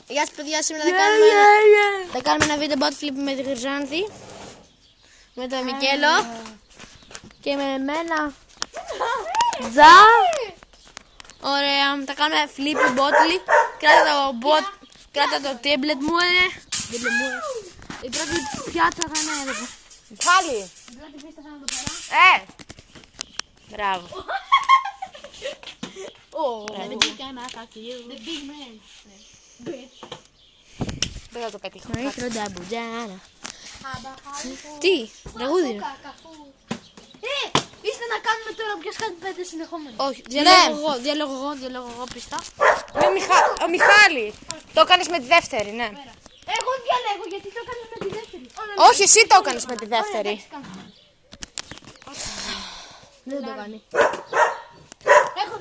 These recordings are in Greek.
Γεια σας παιδιά, σήμερα θα κάνουμε ένα βίντεο bot flip με τη Χρυσάνθη, με τον Μικέλο και με εμένα. Τζα! Ωραία, θα κάνουμε flip bottle. Κράτα το tablet μου, η πρώτη πιάτσα θα είναι εδώ. Πάλι! Η πρώτη πίστα θα είναι εδώ πέρα. Μπράβο. The big guy must talk to you. The big man. Δεν θα το πετύχω. Ρίχνω τα μπουτζάνα. Τι, τραγούδι είναι. Είστε να κάνουμε τώρα ποιος κάνει 5 συνεχόμενα. Όχι, διαλέγω εγώ πίστα. Ο Μιχάλη. Το έκανες με τη δεύτερη, ναι. Εγώ διαλέγω γιατί το έκανα με τη δεύτερη. Όχι, εσύ το έκανες με τη δεύτερη. Δεν το κάνει. Έχω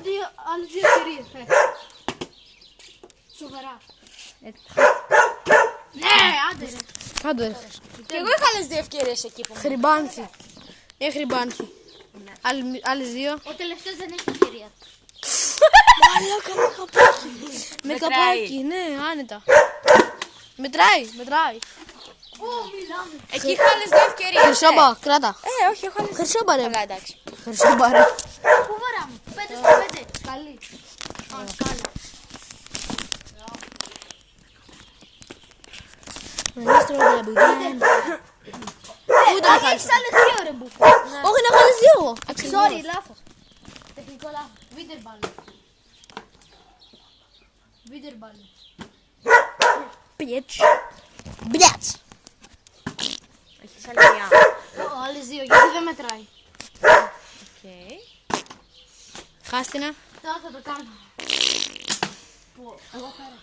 άλλες δύο ευκαιρίες. Σοβαρά. Ναι, άντε ρε. Κάντο ρε. Και εγώ είχα άλλες δύο ευκαιρίες εκεί που Χρυμπάνθη. Χρυμπάνθη. Άλλες δύο. Ο τελευταίος δεν έχει ευκαιρία. Μαλάκα με καπάκι. Με καπάκι, ναι, άνετα. Μετράει. Μιλάμε. εκεί είχα άλλες δύο ευκαιρίες. Χρυσόμπα, κράτα. Όχι, έχω άλλες. Χρυσόμπα ρε. Καλά, εντάξει. Χρυσόμπα ρε. Πού βαράμε. 5 στα 5. Σκαλί. Σκαλί. Μαγίστρο τα μπουτζάνα. Ούτε να χάλεις. Έχεις άλλες δύο ρε μπουφ. Όχι να χάλεις δύο εγώ. Sorry, λάθος. Τεχνικό λάθος. Βίτερμπαλ. Βίτερμπαλ. Πιέτς. Μπλιάτς. Έχεις άλλη μια. Άλλες δύο γιατί δεν μετράει. Χάστηνα. Τώρα θα το κάνω.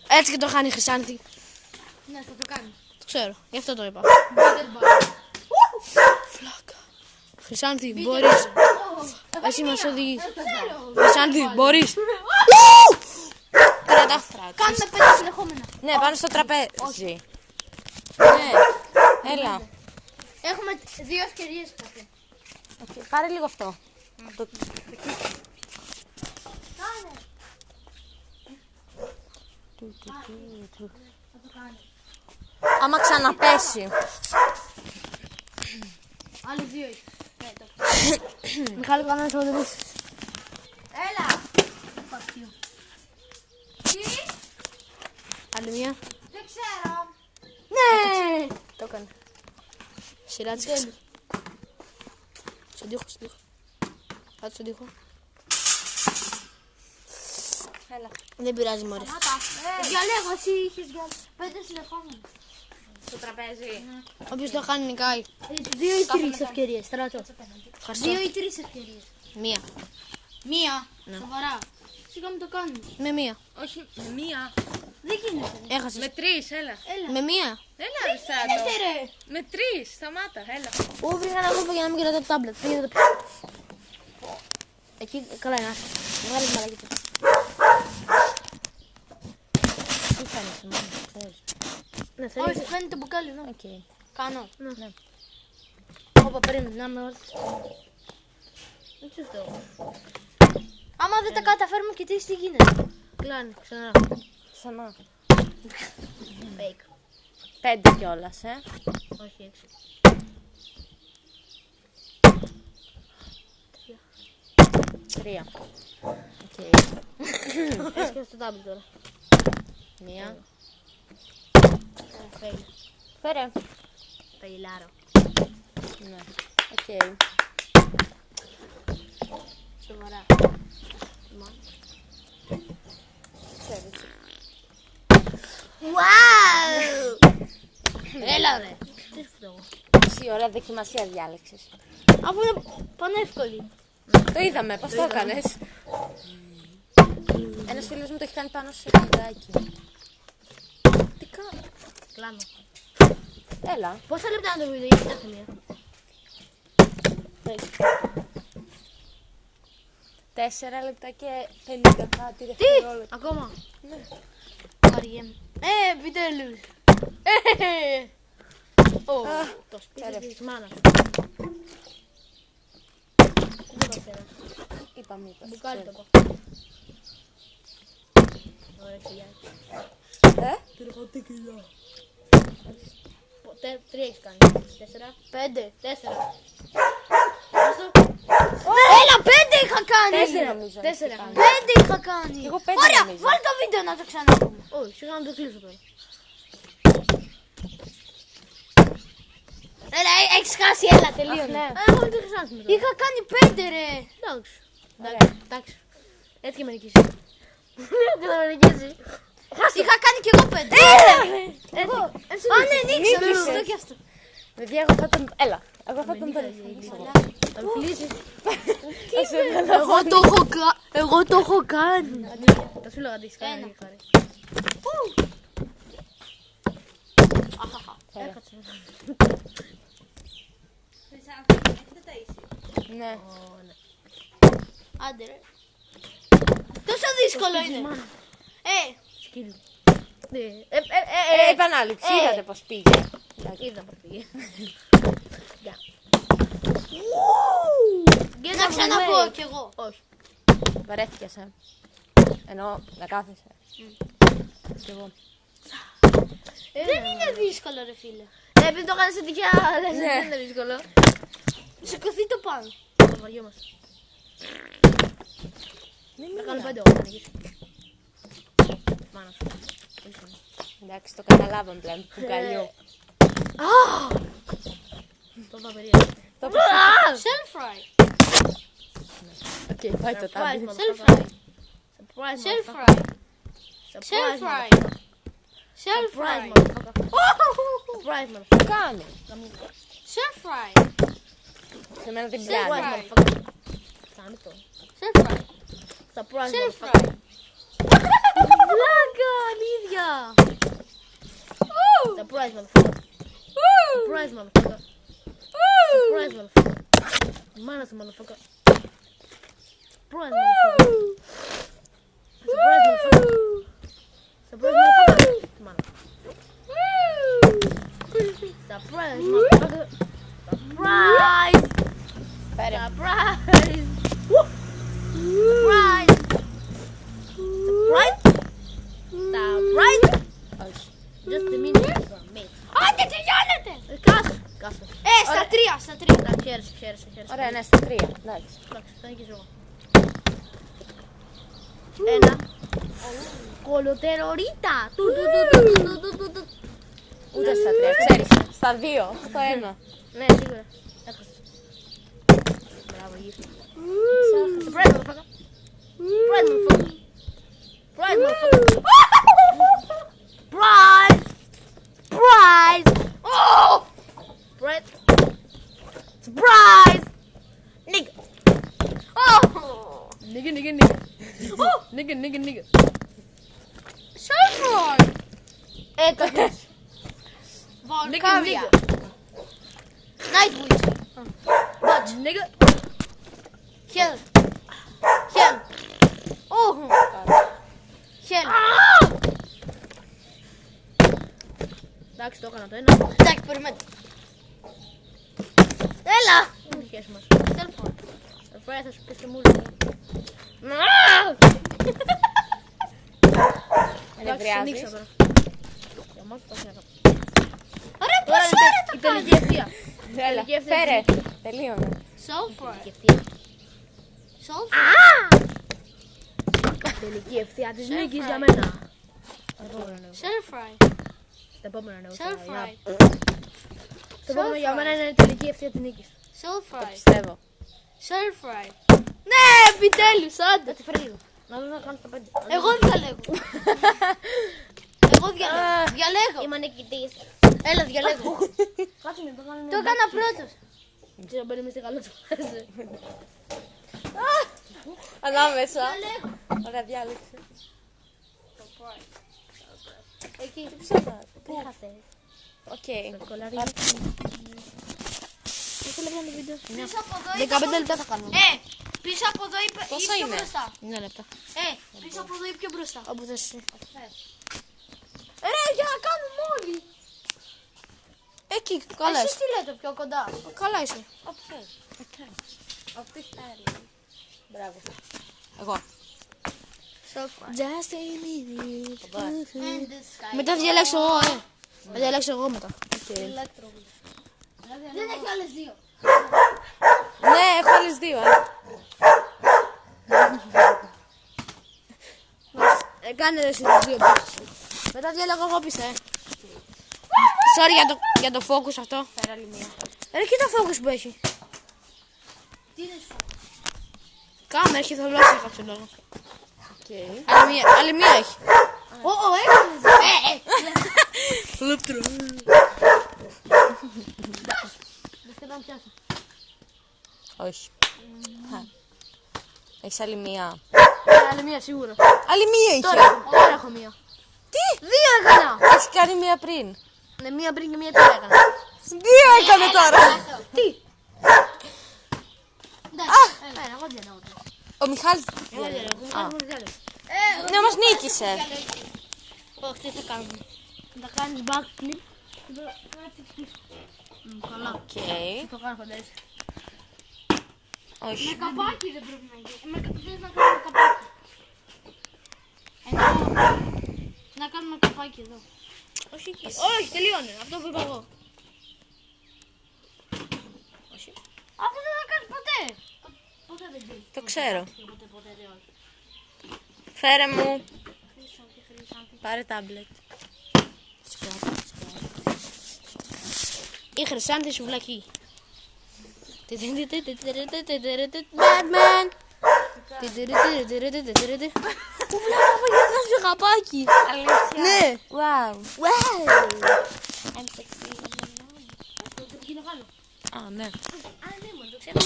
Έτσι και το χάνει η Χρυσάνθη. Ναι, θα το κάνω. Το ξέρω, γι' αυτό το είπα. Βίτερμπαλ. Φλάκα. Χρυσάνθη, μπορείς. Εσύ μας οδηγείς. Χρυσάνθη, μπορείς. Κρατά. Κάνουμε 5 συνεχόμενα. Ναι, πάνω στο τραπέζι. Ναι, έλα. Έχουμε 2 ευκαιρίες κάθε. Πάρε λίγο αυτό. Κάνε. Άμα ξαναπέσει. Άλλες δύο έχεις. Μιχάλη, πάμε να το οδηγήσεις. Έλα. Παστείο. Τι. Άλλη μία. Δεν ξέρω. Ναι. Το έκανε. Σειρά της χασ. Στον τοίχο. Κάτω στον τοίχο. Έλα. Δεν πειράζει μωρέ. Διαλέγω, εσύ είχες για 5 συνεχόμενα. Στο τραπέζι. Όποιος το χάνει νικάει. 2 ή 3 ευκαιρίες, στράτο. Ευχαριστώ. 2 ή 3 ευκαιρίες. Μία. Μία. Σοβαρά. Σιγά μου το κάνεις. Με μία. Όχι, με μία. Δεν γίνεται. Έχασες. Με τρεις, έλα. Με μία. Έλα, ρε Στράτο. ρε. Με τρεις, σταμάτα, έλα. Ω, βρήκα ένα κόπο για να μην κρατάω το τάμπλετ. Πήγαινε το πίσω. Εκεί, καλά είναι. Βγάλεις μαλακή του. Τι φαίνεσαι μόνο, ξέρεις. Ναι, Όχι, θέλεις. φαίνεται το μπουκάλι εδώ. Οκ. Κάνω. Ναι. Όπα, περίμενε, να με όρθεις. Δεν ξέρω αυτό. Άμα δεν τα καταφέρουμε και τι γίνεται. Κλάνει, ξανά. Ξανά. Fake. 5 κιόλας, Όχι, 6. 3. Οκ. Έσκασε το τάμπλετ τώρα. Μία. Fail. Φέρε. Failάρο. Ναι. Οκ. Σοβαρά. Ξέρεις. Wow! Έλα ρε. Τι φταίω. Εσύ ωραία δοκιμασία διάλεξες. Αφού είναι πανεύκολη. Το είδαμε, πώς το έκανες. Ένας φίλος μου το έχει κάνει πάνω σε κοντάκι. Τι κάνω. Κλάνω. Έλα. Πόσα λεπτά είναι το βίντεο, γιατί κάθε μία. 4 λεπτά και 50 κάτι δευτερόλεπτα. Ακόμα. Ναι. Βαριέμαι. Επιτέλους. Το σπίτι της μάνας. Είπαμε, είπα. Μπουκάλι το πω. Ωραία, χιλιάδες. Τρία έχεις κάνει. 4. 5. 4. Έλα, 5 είχα κάνει. 4 νομίζω. 4. 5 είχα κάνει. Εγώ 5 Ωραία, νομίζω. βάλ το βίντεο να το ξαναπούμε. Όχι, σιγά να το κλείσω τώρα. Έλα, έχεις χάσει, έλα, τελείωνε. ναι. Εγώ δεν το χρειάζομαι τώρα. Είχα κάνει 5 ρε. Εντάξει. Ωραία. Εντάξει. Έτσι και με νικήσει. Δεν θα με νικήσει. Είχα κάνει κι εγώ 5. Εγώ. Α, ναι, νίξα, Νίκησες. αυτό κι αυτό. Παιδιά, εγώ θα τον. Έλα. Εγώ θα τον τηλεφωνήσω. Θα με φιλήσεις. Θα σε έβαλα. Εγώ το έχω κάνει. Θα σου λέω αντίχεις κάνει. Έκατσε. Ναι. Άντε ρε. Τόσο δύσκολο είναι. Σκύλου. Επανάληψη. Είδατε πώς πήγε. Είδα πως πήγε. Γεια. Να ξαναπώ κι εγώ. Όχι. Βαρέθηκες, Εννοώ να κάθεσαι. Κι εγώ. Δεν είναι δύσκολο ρε φίλε. Επειδή το κάνεις σε τυχαία, δεν είναι δύσκολο. Σηκωθεί το πάνω. Το βαριό μας. Θα κάνω 5 εγώ, θα νικήσω. Μάνα σου. Εντάξει, το καταλάβαμε πλέον. Του καλιού. Το είπα περίεργα. Το είπα. Self fry. Οκ, πάει το τάμπι. Self fry. Surprise, Self motherfucker. fry. Self Surprise, fry. motherfucker. Self Surprise, fry. motherfucker. Surprise, motherfucker. Τι κάνει. Self fry. Σε μένα την Surprise. πιάνει. motherfucker. Κάνε το. Self fry. Surprise, Self motherfucker. fry. Βλάκα, αλήθεια. Surprise, motherfucker. Surprise, motherfucker. Surprise, motherfucker. Μάνα σου, motherfucker. Surprise, motherfucker. Surprise, motherfucker. Surprise, motherfucker. Μάνα. Surprise, motherfucker. Surprise. Φέρε. Surprise. Surprise. Surprise. Surprise. Όχι. Just a minute. Mate. Άντε τελειώνεται. Κάσου. Κάσου. Στα 3, στα 3. Εντάξει, χαίρεσαι. Ωραία, ναι, στα 3. Εντάξει. Εντάξει, θα νικήσω εγώ. Ένα. Κολοτερορίτα. Ούτε στα 3, ξέρεις. Στα 2, στο 1. Ναι, σίγουρα. Έχασες. Μπράβο, γύρισε. Surprise, motherfucker. Surprise, motherfucker. Surprise, motherfucker. Surprise. Surprise. Surprise. Surprise. Nigga. Nigga. Self fry. Έκατες. Βαλκάρια. Nightwish. Nigga. Hell. Hell. Hell. Εντάξει, το έκανα το ένα. Εντάξει, περιμένω. Έλα. Δεν έχει σχέση μας. Self fry. Surprise, θα σου πεις και μου λέει. Εντάξει, ανοίξα Ενευριάζεις. τώρα. Για μας το έκανα. Ωραία, Τώρα πόσο είναι ώρα η το τελική κάνεις. ευθεία. Έλα, Τελική ευθεία. φέρε. Τελείωνε. Self fry. Τελική ευθεία. Self fry. Τελική ευθεία της νίκης fry. για μένα. Self fry. Στο επόμενο ναι, Self fry. Το επόμενο για μένα είναι η τελική ευθεία της νίκης. Self Το fry. πιστεύω. Self fry. Ναι, επιτέλους, άντε. Θα τη φέρει λίγο. Να δω να κάνω τα 5. Εγώ διαλέγω. Εγώ διαλέγω. Διαλέγω. Είμαι νικητής. Έλα, διαλέγω. Κάτσε με το κάνω. Το έκανα πρώτος. Ξέρω, μπαίνει μες στη καλό του. Ανάμεσα. Διαλέγω. Ωραία, διάλεξε. Εκεί. Πού χάσες. Οκ. Κολλάρι. Πόσο λεπτά είναι το βίντεο. Πίσω από εδώ 15 λεπτά θα κάνουμε. πίσω από εδώ ή Πόσο πιο είναι? μπροστά. 9 λεπτά. Πίσω από εδώ ή πιο μπροστά. Όπου θες εσύ. Ρε, για να κάνουμε όλοι. Εκεί, καλά Εσείς είσαι. τι λέτε πιο κοντά. Καλά είσαι. Αυτή θέλει. Μπράβο. Εγώ. Just a minute. And the sky. Μετά θα διαλέξω εγώ, Θα διαλέξω εγώ μετά. Electro. Δεν έχει άλλες δύο. Ναι, έχω άλλες δύο. Κάνε εσύ τις δύο πίσω. Μετά διαλέγω εγώ πίσω, Sorry για το focus αυτό. Φέρα άλλη μία. Ρε, κοίτα focus που έχει. Τι είναι σου. Κάμερα έχει θολώσει για κάποιο λόγο. Okay. Άλλη μία έχει. Έκανες. Λεπτρό. Δεν θέλω να πιάσω. Όχι. Έχεις άλλη μία. Άλλη μία σίγουρα. Άλλη μία είχε. Τώρα έχω μία. Τι? Δύο έκανα. Έχεις κάνει μία πριν. Ναι, μία πριν και μία τώρα έκανα. Δύο έκανε τώρα. Τι? Εντάξει, εγώ διαλέγω. Ο Μιχάλης. Εγώ διαλέγω. Ναι, όμως νίκησε. Όχι, τι θα κάνουμε. Θα κάνεις backflip. Καλά. Οκ. Το κάνω φαντάζεσαι. Όχι. Με καπάκι δεν πρέπει να γίνει. Θες να κάνουμε καπάκι. Να κάνουμε καπάκι εδώ. Όχι, όχι, τελειώνει. Αυτό που είπα εγώ. Όχι. Αυτό δεν θα κάνεις ποτέ. Ποτέ δεν γίνει. Το ξέρω. Ποτέ δεν όχι. Φέρε μου. Πάρε τάμπλετ. Η χρυσάνθη σουβλακή. Batman. Πού βλέπω για να σου καπάκι. Αλήθεια. Ναι. Wow. I'm sexy. Αυτό τι να κάνω. Α, ναι. Α, ναι, μόνο το ξέρω.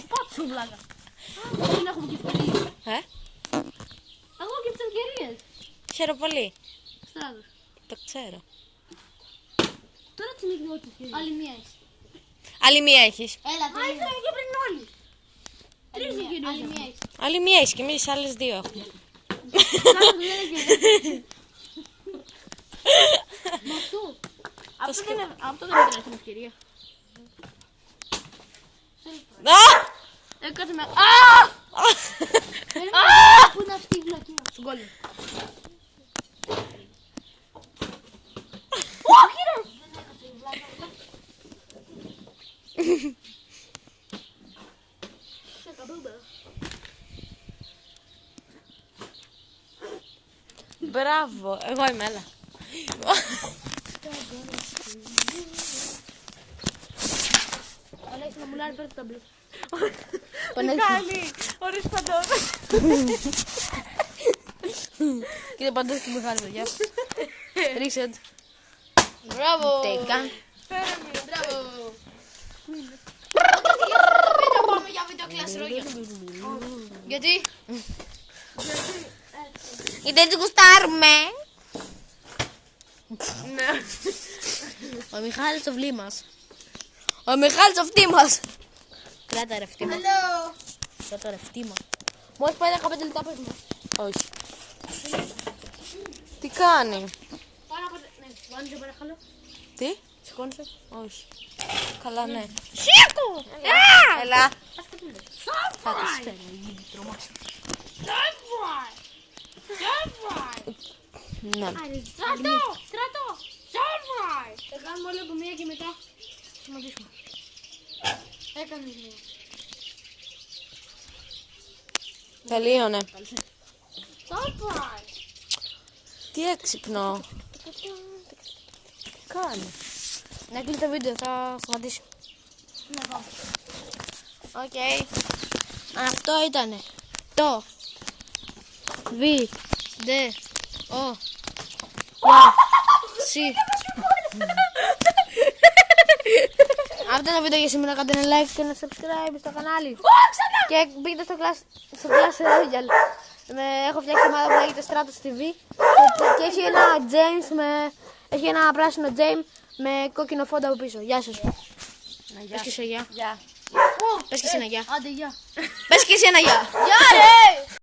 Πάτσου βλάκα. Δεν έχουμε και ευκαιρίες. Εγώ και τις ευκαιρίες. Χαίρομαι πολύ. Στράτος. Το ξέρω. Τώρα τις μικρό τις ευκαιρίες. Άλλη μία έχεις. Άλλη μία έχεις. Έλα, ήθελα και πριν όλοι. Τρεις ευκαιρίες. Άλλη μία έχεις. Άλλη μία έχεις και εμείς άλλες δύο έχουμε. Με αυτό. Αυτό δεν είναι την ευκαιρία. Κάτσε με. Πού είναι αυτή η βλακία. Στον κόλλο. Όχι ρε. Δεν έκατσε η βλάκα. Σε καμπούμπα. Μπράβο. Εγώ είμαι, έλα. Αλέξη να μου λάρει πέρα το ταμπλό. Κάνει. Χωρίς παντός. Κοίτα παντός του μεγάλου, παιδιά. Ρίξε το. Μπράβο. Τέικα. Μπράβο. Βίντεο πάμε για βίντεο κλασσρόγια. Γιατί? Γιατί έτσι γουστάρουμε. Ο Μιχάλης το βλή μας. Ο Μιχάλης το φτύ μας. Κράτα ρε φτύ μας. Hello. Κράτα ρε φτύ μας. Μόλις πάει 15 λεπτά πες μου. Όχι. Τι κάνει. Πάνω από... Ναι, βάνεις παρακαλώ. Τι. Σηκώνεσαι. Όχι. Καλά, ναι. Σήκω! Έλα. Σάμπραϊ. Ναι. Στρατό. Στρατό. Σάμπραϊ. Θα κάνουμε όλο από μία και μετά. Σημαντήσουμε. Έκανες μία. Τελείωνε. Σάμπραϊ. Τι έξυπνο. Τι κάνει. Να κλείσει το βίντεο, θα σταματήσω. Ναι, πάμε. Οκ. Αυτό ήτανε το βίντεο. Αυτό είναι το βίντεο για σήμερα. Κάντε ένα like και ένα subscribe στο κανάλι. Και μπείτε στο Clash Royale. Έχω φτιάξει ομάδα που λέγεται Stratos TV. Και έχει ένα James έχει ένα πράσινο James με κόκκινο φόντα από πίσω. Γεια σας. Πες και εσύ γεια. Γεια. Πες και εσύ ένα γεια. Άντε, γεια. Πες και εσύ ένα γεια. Γεια ρε!